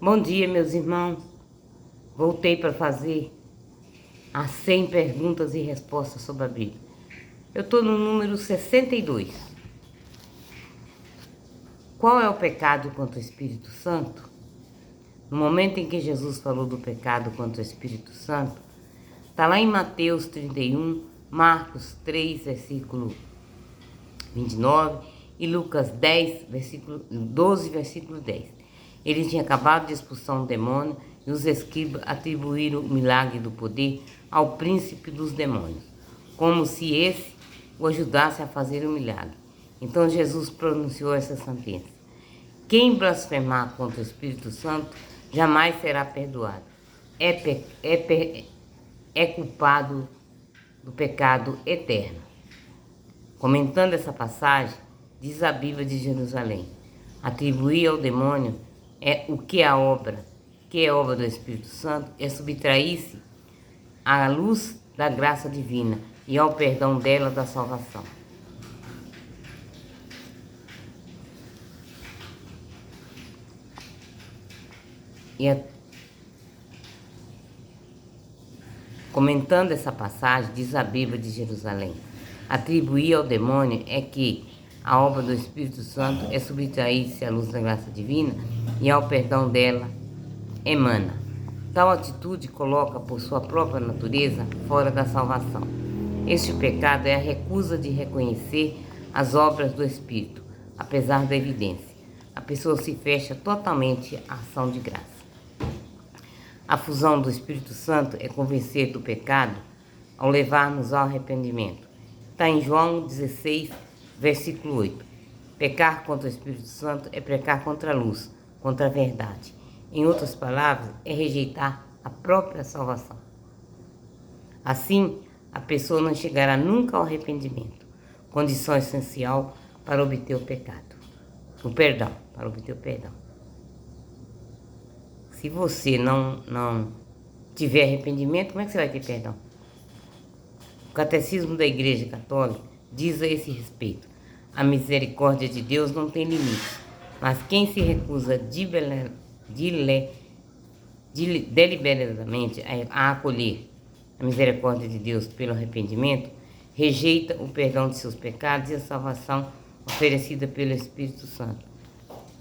Bom dia, meus irmãos. Voltei para fazer as 100 perguntas e respostas sobre a Bíblia. Eu estou no número 62. Qual é o pecado contra o Espírito Santo? No momento em que Jesus falou do pecado contra o Espírito Santo, está lá em Mateus 31, Marcos 3, versículo 29 e Lucas 10, versículo 12, versículo 10. Ele tinha acabado de expulsar um demônio e os escribas atribuíram o milagre do poder ao príncipe dos demônios, como se esse o ajudasse a fazer o milagre. Então Jesus pronunciou essa sentença: quem blasfemar contra o Espírito Santo jamais será perdoado. É culpado do pecado eterno. Comentando essa passagem, diz a Bíblia de Jerusalém: atribuir ao demônio o que é obra do Espírito Santo, é subtrair-se à luz da graça divina e ao perdão dela da salvação. Comentando essa passagem, diz a Bíblia de Jerusalém: atribuir ao demônio que a obra do Espírito Santo é subtrair-se à luz da graça divina e ao perdão dela emana. Tal atitude coloca por sua própria natureza fora da salvação. Este pecado é a recusa de reconhecer as obras do Espírito, apesar da evidência. A pessoa se fecha totalmente à ação de graça. A fusão do Espírito Santo é convencer do pecado ao levar-nos ao arrependimento. Está em João 16, versículo 8. Pecar contra o Espírito Santo é pecar contra a luz, contra a verdade. Em outras palavras, é rejeitar a própria salvação. Assim, a pessoa não chegará nunca ao arrependimento, condição essencial para obter para obter o perdão. Se você não tiver arrependimento, como é que você vai ter perdão? O Catecismo da Igreja Católica diz a esse respeito: a misericórdia de Deus não tem limites, mas quem se recusa deliberadamente a acolher a misericórdia de Deus pelo arrependimento, rejeita o perdão de seus pecados e a salvação oferecida pelo Espírito Santo.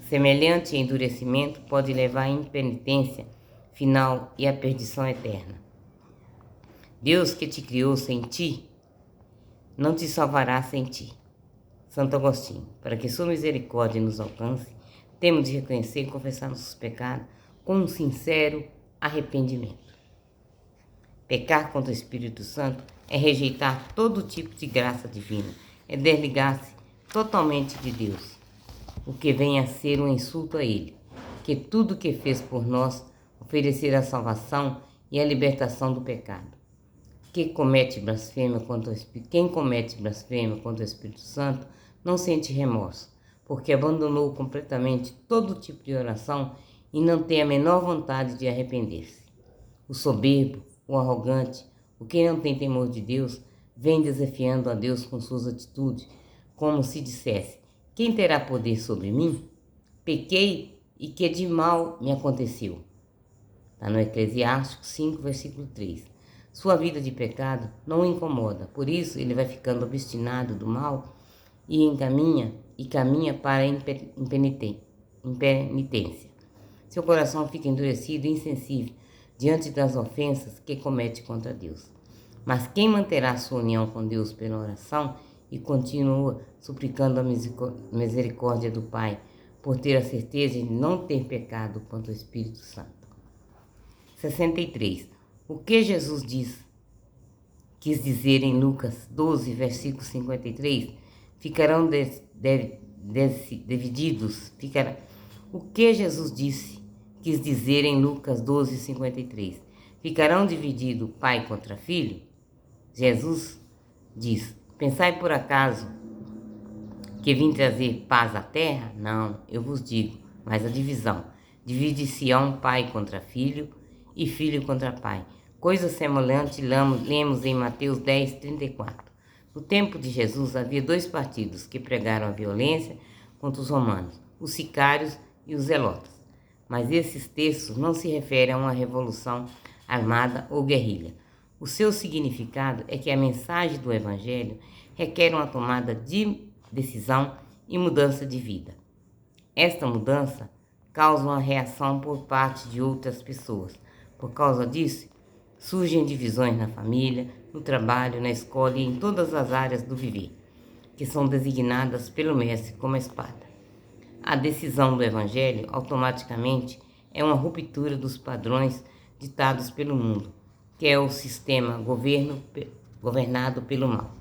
Semelhante endurecimento pode levar à impenitência final e à perdição eterna. Deus que te criou sem ti, não te salvará sem ti. Santo Agostinho: para que sua misericórdia nos alcance, temos de reconhecer e confessar nossos pecados com um sincero arrependimento. Pecar contra o Espírito Santo é rejeitar todo tipo de graça divina, é desligar-se totalmente de Deus, o que vem a ser um insulto a Ele, que tudo que fez por nós oferecer a salvação e a libertação do pecado. Quem comete blasfêmia contra o Espírito Santo não sente remorso, porque abandonou completamente todo tipo de oração e não tem a menor vontade de arrepender-se. O soberbo, o arrogante, o que não tem temor de Deus, vem desafiando a Deus com suas atitudes, como se dissesse: quem terá poder sobre mim? Pequei e que de mal me aconteceu. Está no Eclesiástico 5, versículo 3. Sua vida de pecado não o incomoda, por isso ele vai ficando obstinado do mal e caminha para a impenitência. Seu coração fica endurecido e insensível diante das ofensas que comete contra Deus. Mas quem manterá sua união com Deus pela oração e continua suplicando a misericórdia do Pai, por ter a certeza de não ter pecado contra o Espírito Santo. 63. O que Jesus quis dizer em Lucas 12, versículo 53, ficarão divididos. O que Jesus quis dizer em Lucas 12, 53? Ficarão divididos pai contra filho? Jesus diz: pensai por acaso que vim trazer paz à terra? Não, eu vos digo, mas a divisão. Divide-se-ão pai contra filho e filho contra pai. Coisa semelhante lemos em Mateus 10, 34. No tempo de Jesus havia dois partidos que pregaram a violência contra os romanos: os sicários e os zelotas. mas esses textos não se referem a uma revolução armada ou guerrilha. O seu significado é que a mensagem do Evangelho requer uma tomada de decisão e mudança de vida. Esta mudança causa uma reação por parte de outras pessoas. Por causa disso, surgem divisões na família, no trabalho, na escola e em todas as áreas do viver, que são designadas pelo Mestre como a espada. A decisão do Evangelho, automaticamente, é uma ruptura dos padrões ditados pelo mundo, que é o sistema governado pelo mal.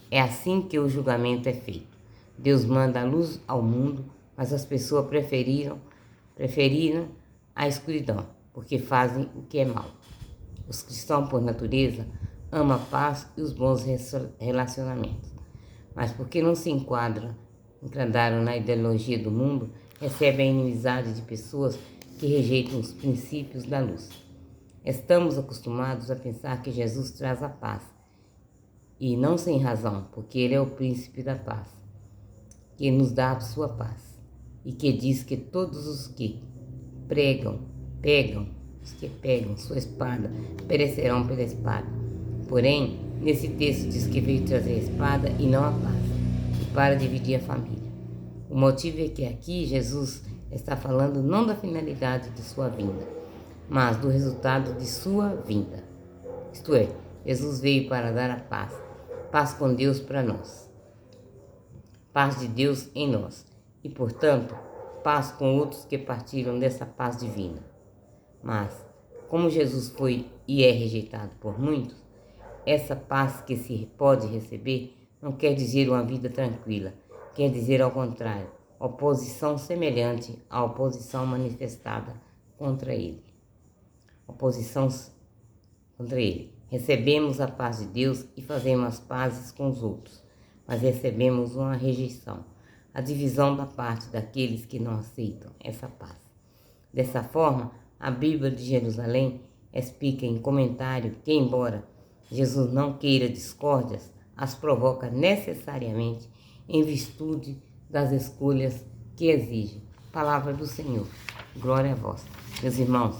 É assim que o julgamento é feito. Deus manda a luz ao mundo, mas as pessoas preferiram a escuridão, porque fazem o que é mal. Os cristãos, por natureza, amam a paz e os bons relacionamentos, mas porque não se enquadraram na ideologia do mundo, recebem a inimizade de pessoas que rejeitam os princípios da luz. Estamos acostumados a pensar que Jesus traz a paz, e não sem razão, porque Ele é o príncipe da paz, que nos dá a sua paz, e que diz que todos os que pegam sua espada perecerão pela espada. Porém, nesse texto diz que veio trazer a espada e não a paz, e para dividir a família. O motivo é que aqui Jesus está falando não da finalidade de sua vinda, mas do resultado de sua vinda. Isto é, Jesus veio para dar a paz, paz com Deus para nós, paz de Deus em nós, e portanto, paz com outros que partilham dessa paz divina. Mas, como Jesus foi e é rejeitado por muitos, essa paz que se pode receber não quer dizer uma vida tranquila, quer dizer ao contrário, oposição semelhante à oposição manifestada contra ele. Oposição contra ele. Recebemos a paz de Deus e fazemos as pazes com os outros, mas recebemos uma rejeição, a divisão da parte daqueles que não aceitam essa paz. Dessa forma, a Bíblia de Jerusalém explica em comentário que, embora Jesus não queira discórdias, as provoca necessariamente em virtude das escolhas que exigem. Palavra do Senhor. Glória a vós. Meus irmãos,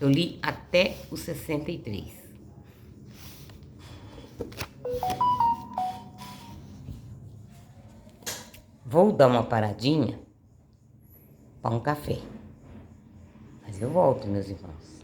eu li até o 63. Vou dar uma paradinha para um café. Mas eu volto, meus irmãos.